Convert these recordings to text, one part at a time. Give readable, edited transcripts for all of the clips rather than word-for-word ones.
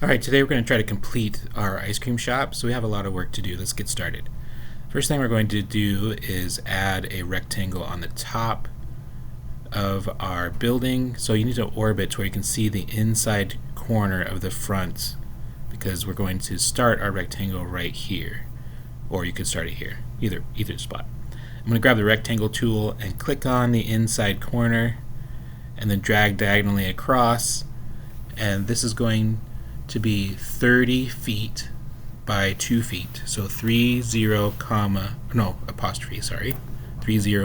Alright, today we're going to try to complete our ice cream shop, so we have a lot of work to do. Let's get started. First thing we're going to do is add a rectangle on the top of our building. So you need to orbit to where you can see the inside corner of the front, because we're going to start our rectangle right here, or you could start it here, either spot. I'm going to grab the rectangle tool and click on the inside corner and then drag diagonally across, and this is going to be 30 feet by 2 feet. So 30 apostrophe, 30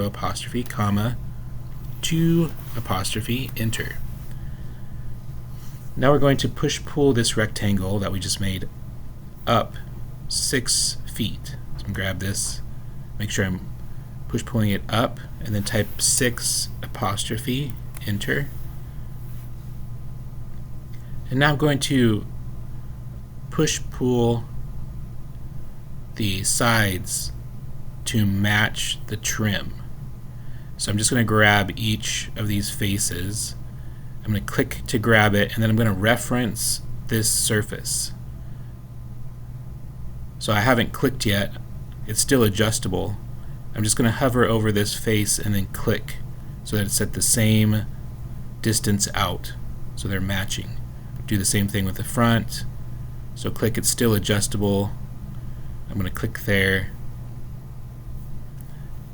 apostrophe, comma, 2 apostrophe, enter. Now we're going to push pull this rectangle that we just made up 6 feet. So I'm going to grab this, make sure I'm push pulling it up, and then type 6 apostrophe, enter. And now I'm going to push pull the sides to match the trim. So I'm just going to grab each of these faces. I'm going to click to grab it, and then I'm going to reference this surface. So I haven't clicked yet. It's still adjustable. I'm just going to hover over this face and then click so that it's at the same distance out, so they're matching. Do the same thing with the front. So click, it's still adjustable. I'm going to click there.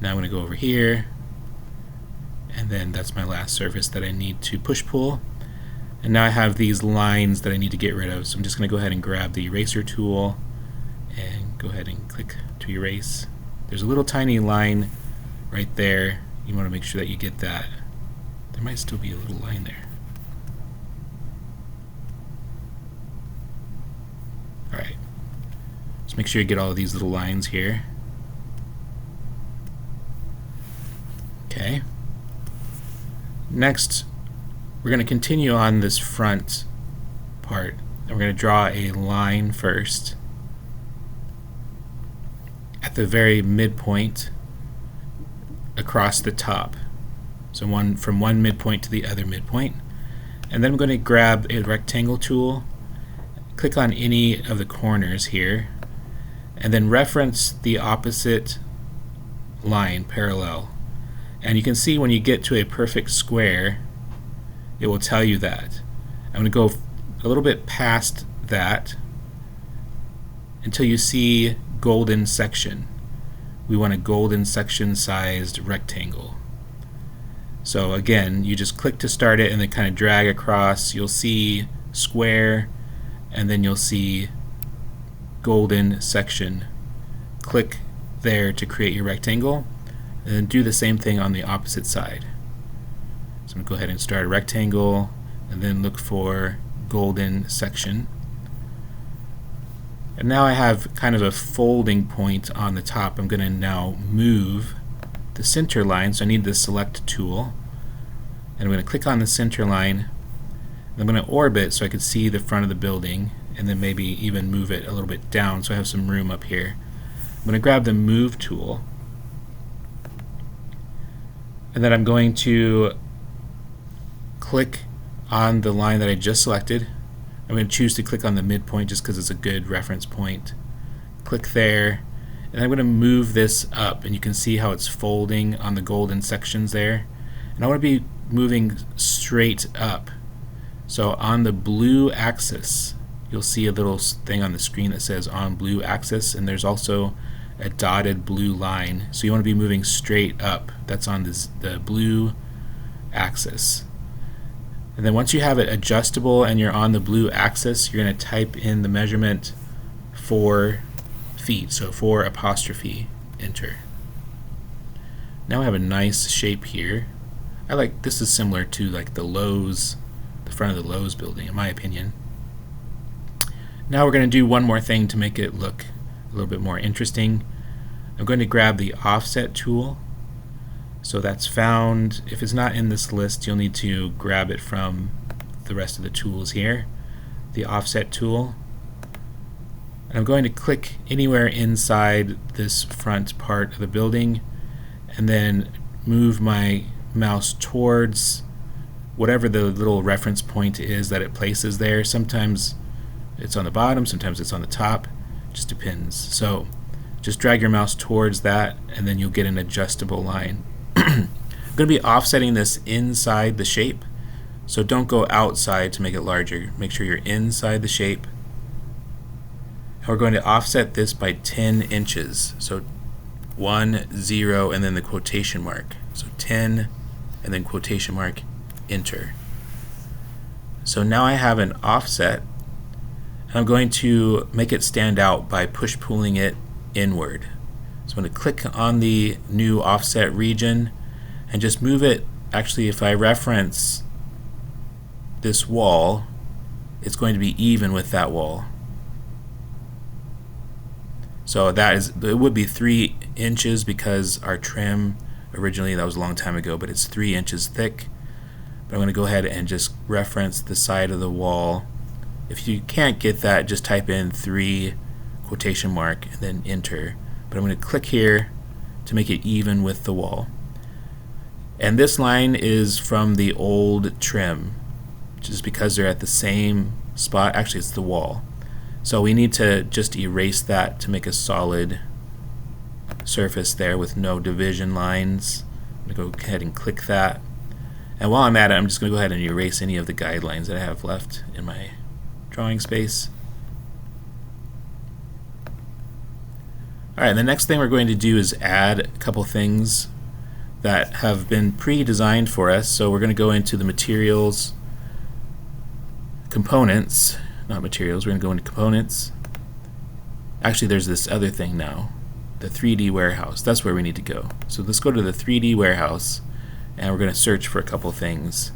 Now I'm going to go over here, and then that's my last surface that I need to push pull. And now I have these lines that I need to get rid of. So I'm just going to go ahead and grab the eraser tool and go ahead and click to erase. There's a little tiny line right there. You want to make sure that you get that. There might still be a little line there. Alright, just make sure you get all of these little lines here. Okay. Next, we're going to continue on this front part, and we're going to draw a line first at the very midpoint across the top. So from one midpoint to the other midpoint. And then I'm going to grab a rectangle tool, click on any of the corners here, and then reference the opposite line parallel. And you can see when you get to a perfect square, it will tell you that. I'm going to go a little bit past that until you see golden section. We want a golden section sized rectangle. So again, you just click to start it and then kind of drag across. You'll see square, and then you'll see golden section. Click there to create your rectangle, and then do the same thing on the opposite side. So I'm going to go ahead and start a rectangle and then look for golden section. And now I have kind of a folding point on the top. I'm going to now move the center line, so I need the select tool, and I'm going to click on the center line. I'm going to orbit so I can see the front of the building, and then maybe even move it a little bit down so I have some room up here. I'm going to grab the move tool, and then I'm going to click on the line that I just selected. I'm going to choose to click on the midpoint just because it's a good reference point. Click there, and I'm going to move this up, and you can see how it's folding on the golden sections there. And I want to be moving straight up. So on the blue axis, you'll see a little thing on the screen that says on blue axis, and there's also a dotted blue line. So you want to be moving straight up. That's on the blue axis. And then once you have it adjustable and you're on the blue axis, you're going to type in the measurement 4 feet. So 4 apostrophe, enter. Now I have a nice shape here. This is similar to like the Lowe's, the front of the Lowe's building, in my opinion. Now we're going to do one more thing to make it look a little bit more interesting. I'm going to grab the offset tool. So that's found, if it's not in this list, you'll need to grab it from the rest of the tools here. The offset tool. And I'm going to click anywhere inside this front part of the building, and then move my mouse towards whatever the little reference point is that it places there. Sometimes it's on the bottom, sometimes it's on the top, just depends. So just drag your mouse towards that and then you'll get an adjustable line. I'm going to be offsetting this inside the shape, so don't go outside to make it larger. Make sure you're inside the shape. And we're going to offset this by 10 inches. So 1, 0, and then the quotation mark. So 10 and then quotation mark, enter. So now I have an offset. I'm going to make it stand out by push-pulling it inward. So I'm going to click on the new offset region and just move it. Actually, if I reference this wall, it's going to be even with that wall. So it would be 3 inches because our trim originally, that was a long time ago, but it's 3 inches thick. But I'm going to go ahead and just reference the side of the wall. If you can't get that, just type in 3 quotation mark and then enter. But I'm going to click here to make it even with the wall. And this line is from the old trim, just because they're at the same spot. Actually, it's the wall. So we need to just erase that to make a solid surface there with no division lines. I'm going to go ahead and click that. And while I'm at it, I'm just going to go ahead and erase any of the guidelines that I have left in my drawing space. Alright, the next thing we're going to do is add a couple things that have been pre-designed for us. So we're going to go into the materials, components, not materials, we're going to go into components. Actually, there's this other thing now, the 3D warehouse. That's where we need to go. So let's go to the 3D warehouse and we're going to search for a couple things.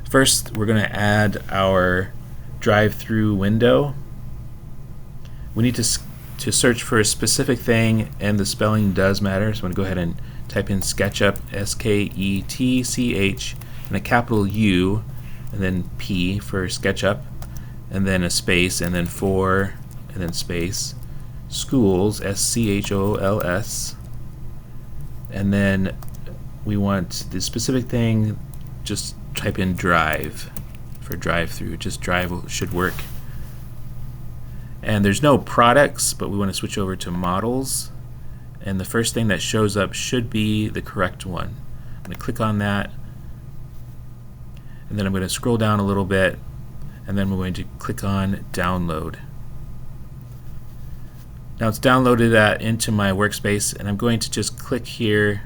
First, we're going to add our drive-through window. We need to search for a specific thing, and the spelling does matter. So I'm going to go ahead and type in SketchUp, S-K-E-T-C-H, and a capital U, and then P for SketchUp, and then a space, and then for, and then space, schools, S-C-H-O-O-L-S, and then we want the specific thing, just type in drive for drive-through. Just drive should work. And there's no products, but we want to switch over to models, and the first thing that shows up should be the correct one. I'm going to click on that, and then I'm going to scroll down a little bit, and then we're going to click on download. Now it's downloaded that into my workspace, and I'm going to just click here.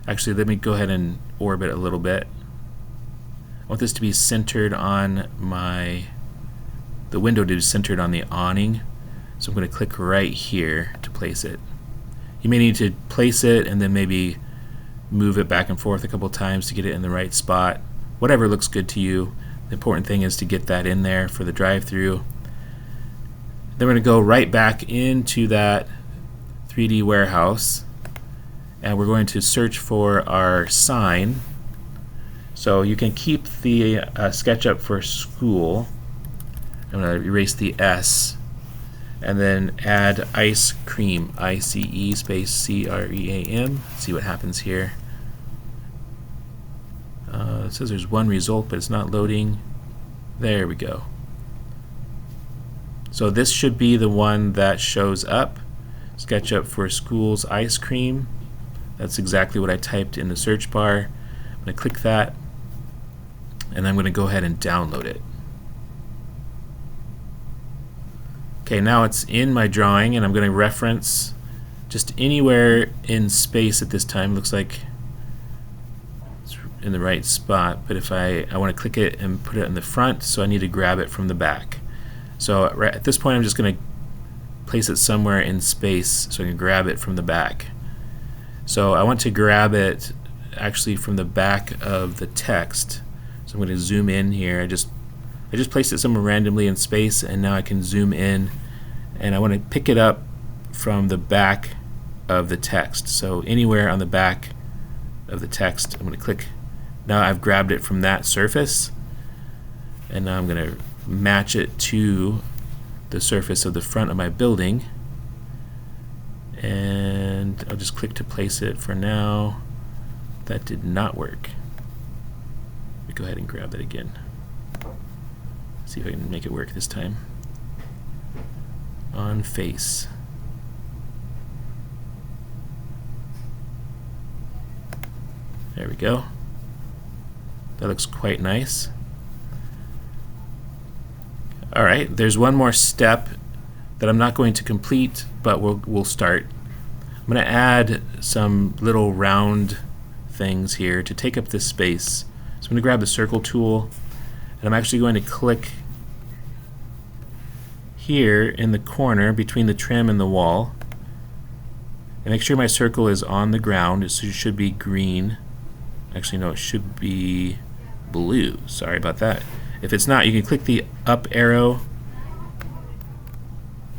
Actually, let me go ahead and orbit a little bit. I want this to be centered on the window to be centered on the awning. So I'm going to click right here to place it. You may need to place it and then maybe move it back and forth a couple times to get it in the right spot. Whatever looks good to you. The important thing is to get that in there for the drive-through. Then we're going to go right back into that 3D warehouse, and we're going to search for our sign. So you can keep the SketchUp for school. I'm going to erase the S, and then add ice cream, I-C-E space C-R-E-A-M. See what happens here. It says there's one result, but it's not loading. There we go. So this should be the one that shows up. SketchUp for schools ice cream. That's exactly what I typed in the search bar. I'm going to click that, and I'm going to go ahead and download it. Okay, now it's in my drawing, and I'm going to reference just anywhere in space at this time. Looks like it's in the right spot, but if I want to click it and put it in the front, so I need to grab it from the back. So right at this point, I'm just going to place it somewhere in space so I can grab it from the back. So I want to grab it actually from the back of the text. So I'm going to zoom in here. I just placed it somewhere randomly in space, and now I can zoom in, and I want to pick it up from the back of the text. So anywhere on the back of the text, I'm going to click. Now I've grabbed it from that surface, and now I'm going to match it to the surface of the front of my building, and I'll just click to place it for now. That did not work. Let me go ahead and grab that again. See if I can make it work this time. on face. There we go. That looks quite nice. Alright, there's one more step that I'm not going to complete, but we'll start. I'm going to add some little round things here to take up this space. So I'm going to grab the circle tool, and I'm actually going to click here in the corner between the trim and the wall, and make sure my circle is on the ground. It should be green. Actually, no, it should be blue. Sorry about that. If it's not, you can click the up arrow.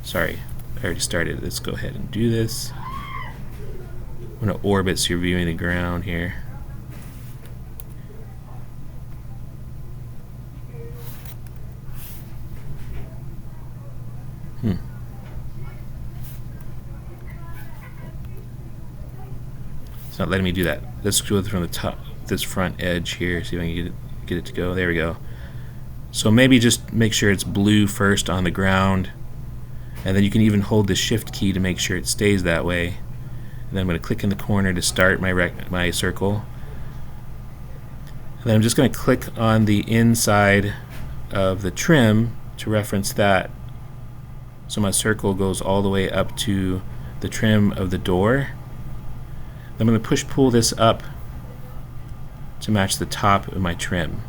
Sorry, I already started. Let's go ahead and do this. I'm going to orbit so you're viewing the ground here. It's not letting me do that. Let's go from the top, this front edge here, see if I can get it to go. There we go. So maybe just make sure it's blue first on the ground, and then you can even hold the shift key to make sure it stays that way. And then I'm going to click in the corner to start my circle. And then I'm just going to click on the inside of the trim to reference that, so my circle goes all the way up to the trim of the door. I'm going to push-pull this up to match the top of my trim.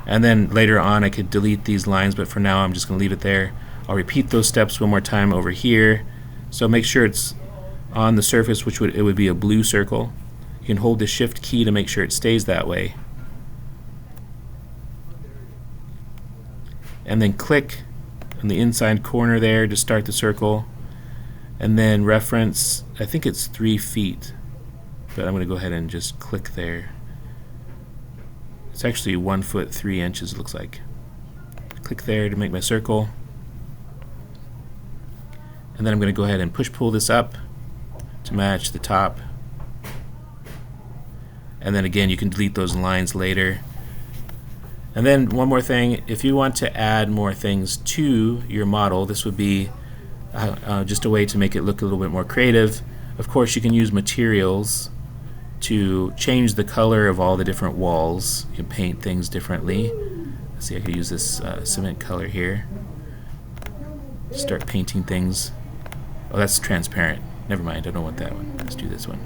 And then later on I could delete these lines, but for now I'm just going to leave it there. I'll repeat those steps one more time over here. So make sure it's on the surface, which it would be a blue circle. You can hold the shift key to make sure it stays that way. And then click on the inside corner there to start the circle. And then reference, I think it's 3 feet, but I'm going to go ahead and just click there. It's actually 1 foot 3 inches, it looks like. Click there to make my circle. And then I'm going to go ahead and push-pull this up to match the top. And then again, you can delete those lines later. And then one more thing, if you want to add more things to your model, this would be just a way to make it look a little bit more creative. Of course, you can use materials to change the color of all the different walls. You can paint things differently. Let's see, I could use this cement color here. Start painting things. Oh, that's transparent. Never mind, I don't want that one. Let's do this one.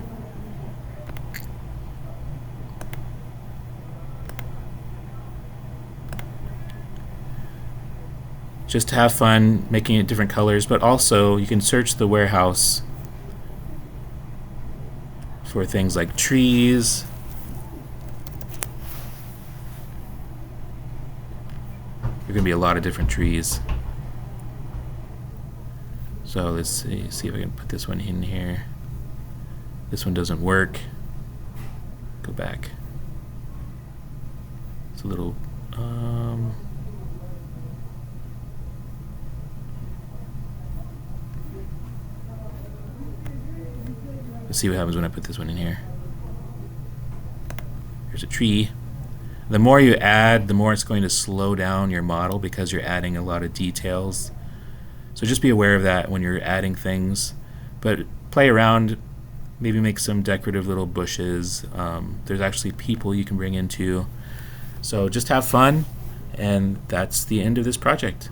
Just to have fun making it different colors, but also you can search the warehouse for things like trees. There are going to be a lot of different trees. So let's see if I can put this one in here. This one doesn't work. Go back. It's a little let's see what happens when I put this one in here. Here's a tree. The more you add, the more it's going to slow down your model because you're adding a lot of details. So just be aware of that when you're adding things. But play around, maybe make some decorative little bushes. There's actually people you can bring into. So just have fun, and that's the end of this project.